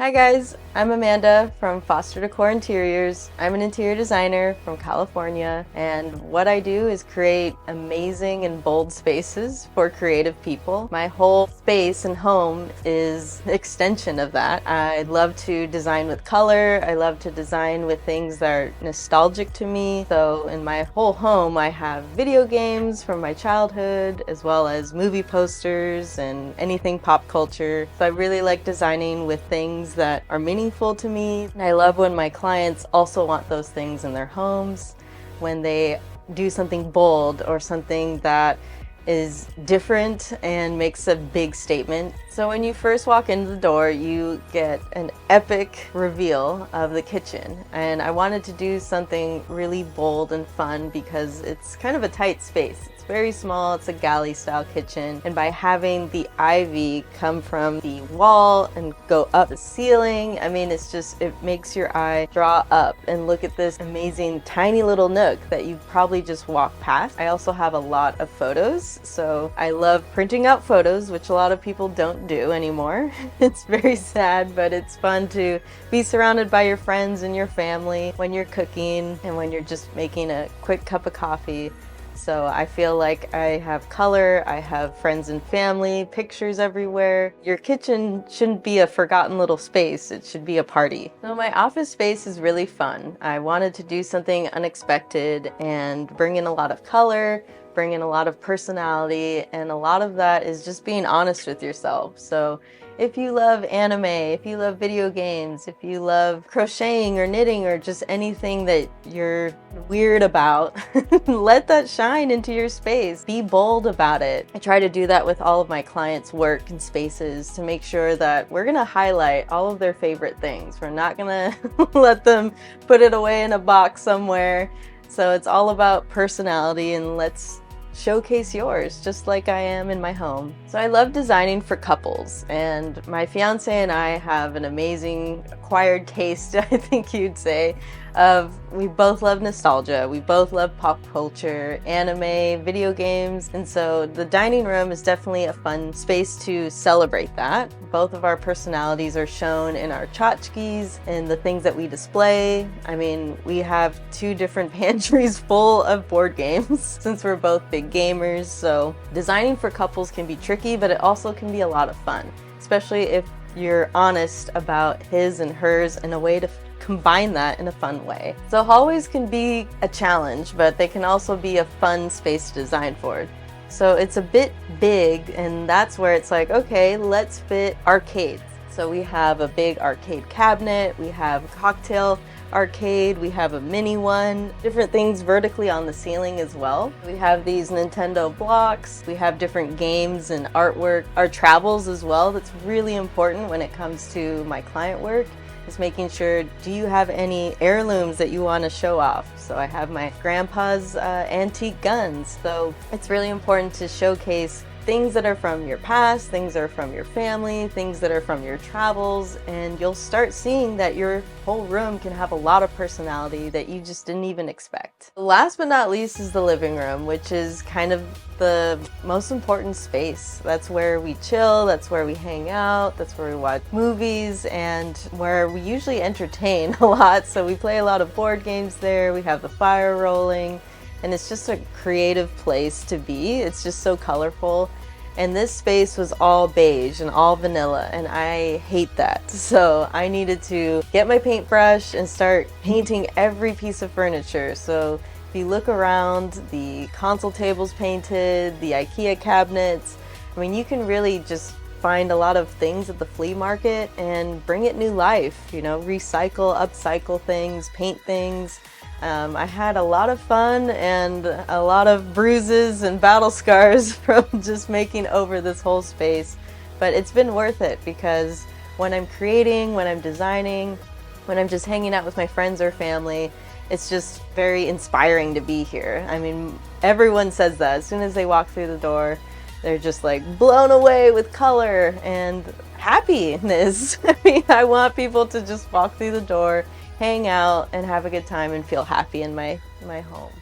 Hi guys, I'm Amanda from Foster Decor Interiors. I'm an interior designer from California, and what I do is create amazing and bold spaces for creative people. My whole space and home is an extension of that. I love to design with color. I love to design with things that are nostalgic to me. So in my whole home, I have video games from my childhood, as well as movie posters and anything pop culture. So I really like designing with things that are meaningful to me. And I love when my clients also want those things in their homes, when they do something bold or something that is different and makes a big statement. So when you first walk into the door, you get an epic reveal of the kitchen. And I wanted to do something really bold and fun because it's kind of a tight space. It's very small, it's a galley style kitchen. And by having the ivy come from the wall and go up the ceiling, I mean, it makes your eye draw up and look at this amazing tiny little nook that you probably just walk past. I also have a lot of photos, so I love printing out photos, which a lot of people don't do anymore. It's very sad, but it's fun to be surrounded by your friends and your family when you're cooking and when you're just making a quick cup of coffee. So I feel like I have color, I have friends and family, pictures everywhere. Your kitchen shouldn't be a forgotten little space, it should be a party. So my office space is really fun. I wanted to do something unexpected and bring in a lot of color, bring in a lot of personality, and a lot of that is just being honest with yourself. So if you love anime, if you love video games, if you love crocheting or knitting or just anything that you're weird about, let that shine into your space. Be bold about it. I try to do that with all of my clients' work and spaces to make sure that we're gonna highlight all of their favorite things. We're not gonna let them put it away in a box somewhere. So it's all about personality, and let's showcase yours just like I am in my home. So I love designing for couples, and my fiance and I have an amazing acquired taste, I think you'd say, of we both love nostalgia, we both love pop culture, anime, video games, and so the dining room is definitely a fun space to celebrate that. Both of our personalities are shown in our tchotchkes and the things that we display. I mean, we have two different pantries full of board games since we're both big gamers, so designing for couples can be tricky, but it also can be a lot of fun, especially if you're honest about his and hers in a way to combine that in a fun way. So hallways can be a challenge, but they can also be a fun space to design for. So it's a bit big, and that's where it's like, okay, let's fit arcades. So we have a big arcade cabinet, we have a cocktail arcade, we have a mini one, different things vertically on the ceiling as well. We have these Nintendo blocks, we have different games and artwork, our travels as well. That's really important when it comes to my client work, is making sure, do you have any heirlooms that you want to show off? So I have my grandpa's antique guns. So it's really important to showcase things that are from your past, things that are from your family, things that are from your travels, and you'll start seeing that your whole room can have a lot of personality that you just didn't even expect. Last but not least is the living room, which is kind of the most important space. That's where we chill, that's where we hang out, that's where we watch movies, and where we usually entertain a lot. So we play a lot of board games there, we have the fire rolling, and it's just a creative place to be. It's just so colorful. And this space was all beige and all vanilla, and I hate that. So I needed to get my paintbrush and start painting every piece of furniture. So if you look around, the console table's painted, the IKEA cabinets, I mean, you can really just find a lot of things at the flea market and bring it new life, you know, recycle, upcycle things, paint things. I had a lot of fun and a lot of bruises and battle scars from just making over this whole space, but it's been worth it because when I'm creating, when I'm designing, when I'm just hanging out with my friends or family, it's just very inspiring to be here. I mean, everyone says that as soon as they walk through the door, they're just like blown away with color and happiness. I mean, I want people to just walk through the door, hang out, and have a good time and feel happy in my home.